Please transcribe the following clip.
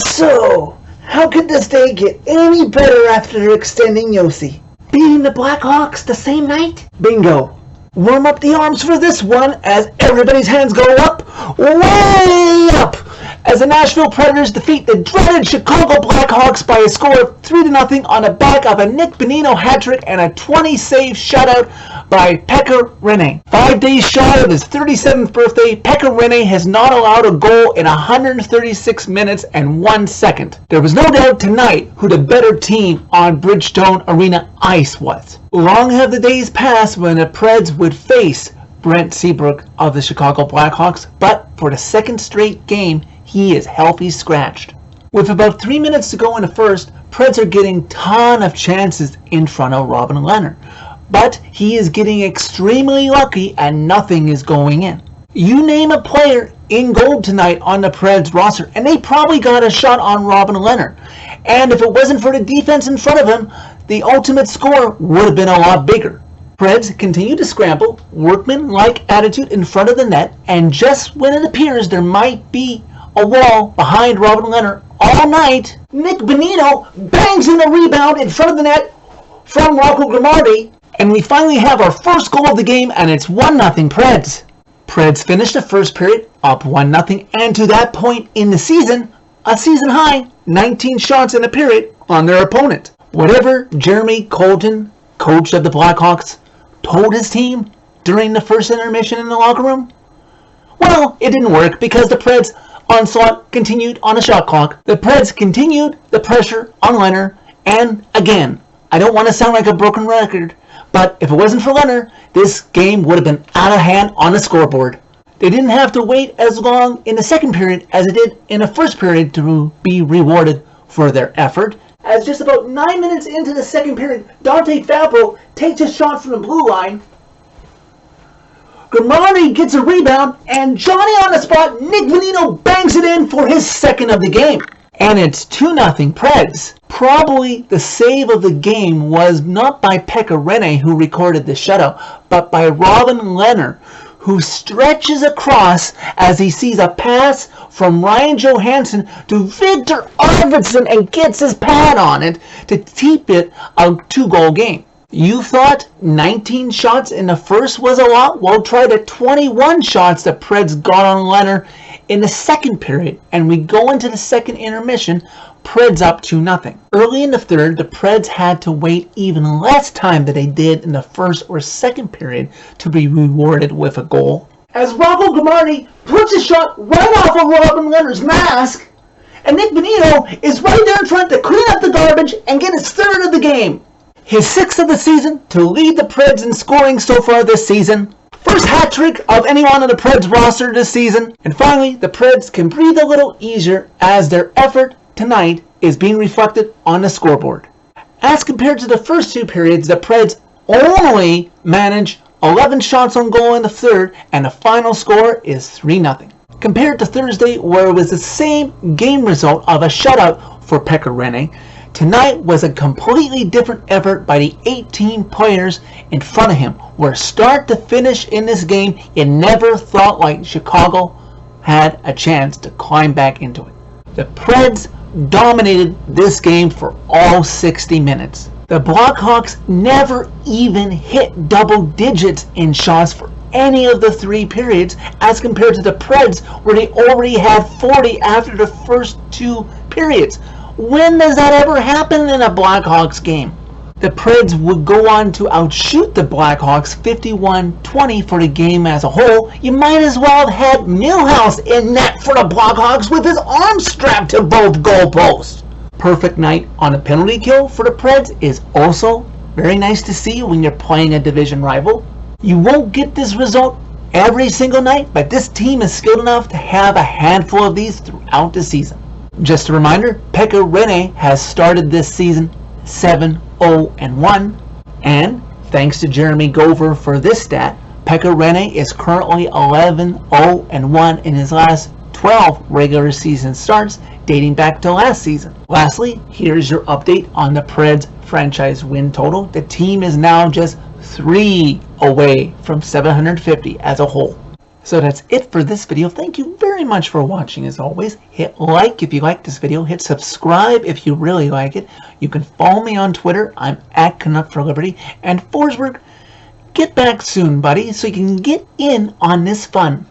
So, how could this day get any better after extending Yossi? Beating the Blackhawks the same night? Bingo. Warm up the arms for this one as everybody's hands go up, way up, as the Nashville Predators defeat the dreaded Chicago Blackhawks by a score of 3-0 on the back of a Nick Bonino hat-trick and a 20-save shutout by Pekka Rinne. 5 days shy of his 37th birthday, Pekka Rinne has not allowed a goal in 136 minutes and 1 second. There was no doubt tonight who the better team on Bridgestone Arena ice was. Long have the days passed when the Preds would face Brent Seabrook of the Chicago Blackhawks, but for the second straight game, he is healthy scratched. With about 3 minutes to go in the first, Preds are getting ton of chances in front of Robin Lehner, but he is getting extremely lucky and nothing is going in. You name a player in goal tonight on the Preds roster, and they probably got a shot on Robin Lehner. And if it wasn't for the defense in front of him, the ultimate score would have been a lot bigger. Preds continue to scramble, workman-like attitude in front of the net, and just when it appears there might be a wall behind Robin Lehner all night, Nick Bonino bangs in a rebound in front of the net from Rocco Grimaldi, and we finally have our first goal of the game, and it's 1-0 Preds. Preds finished the first period up 1-0, and to that point in the season, a season high 19 shots in a period on their opponent. Whatever Jeremy Colton, coach of the Blackhawks, told his team during the first intermission in the locker room, well, it didn't work because the Preds onslaught continued on the shot clock. The Preds continued the pressure on Lehner, and again, I don't want to sound like a broken record, but if it wasn't for Lehner, this game would have been out of hand on the scoreboard. They didn't have to wait as long in the second period as it did in the first period to be rewarded for their effort, as just about 9 minutes into the second period, Dante Fabro takes a shot from the blue line. Grimaldi gets a rebound, and Johnny on the spot, Nick Bonino bangs it in for his second of the game. And it's 2-0 Preds. Probably the save of the game was not by Pekka Rinne, who recorded the shutout, but by Robin Lehner, who stretches across as he sees a pass from Ryan Johansson to Victor Arvidsson and gets his pad on it to keep it a 2-goal game. You thought 19 shots in the first was a lot? Well, try the 21 shots the Preds got on Lehner in the second period, and we go into the second intermission, Preds up 2-0. Early in the third, the Preds had to wait even less time than they did in the first or second period to be rewarded with a goal, as Rocco Grimaldi puts a shot right off of Robin Lehner's mask, and Nick Bonino is right there in front to clean up the garbage and get his third of the game. His sixth of the season to lead the Preds in scoring so far this season. First hat-trick of anyone on the Preds roster this season. And finally, the Preds can breathe a little easier as their effort tonight is being reflected on the scoreboard. As compared to the first two periods, the Preds only managed 11 shots on goal in the third, and the final score is 3-0. Compared to Thursday, where it was the same game result of a shutout for Pekka Rinne, tonight was a completely different effort by the 18 players in front of him, where start to finish in this game, you never thought like Chicago had a chance to climb back into it. The Preds dominated this game for all 60 minutes. The Blackhawks never even hit double digits in shots for any of the three periods, as compared to the Preds, where they already had 40 after the first two periods. When does that ever happen in a Blackhawks game? The Preds would go on to outshoot the Blackhawks 51-20 for the game as a whole. You might as well have had Milhouse in net for the Blackhawks with his arms strapped to both goalposts. Perfect night on a penalty kill for the Preds is also very nice to see when you're playing a division rival. You won't get this result every single night, but this team is skilled enough to have a handful of these throughout the season. Just a reminder, Pekka Rinne has started this season 7-0-1, and thanks to Jeremy Gover for this stat, Pekka Rinne is currently 11-0-1 in his last 12 regular season starts dating back to last season. Lastly, here's your update on the Preds franchise win total. The team is now just 3 away from 750 as a whole. So that's it for this video. Thank you very much for watching as always. Hit like if you like this video. Hit subscribe if you really like it. You can follow me on Twitter. I'm at Canuck for Liberty. And Forsberg, get back soon, buddy, so you can get in on this fun.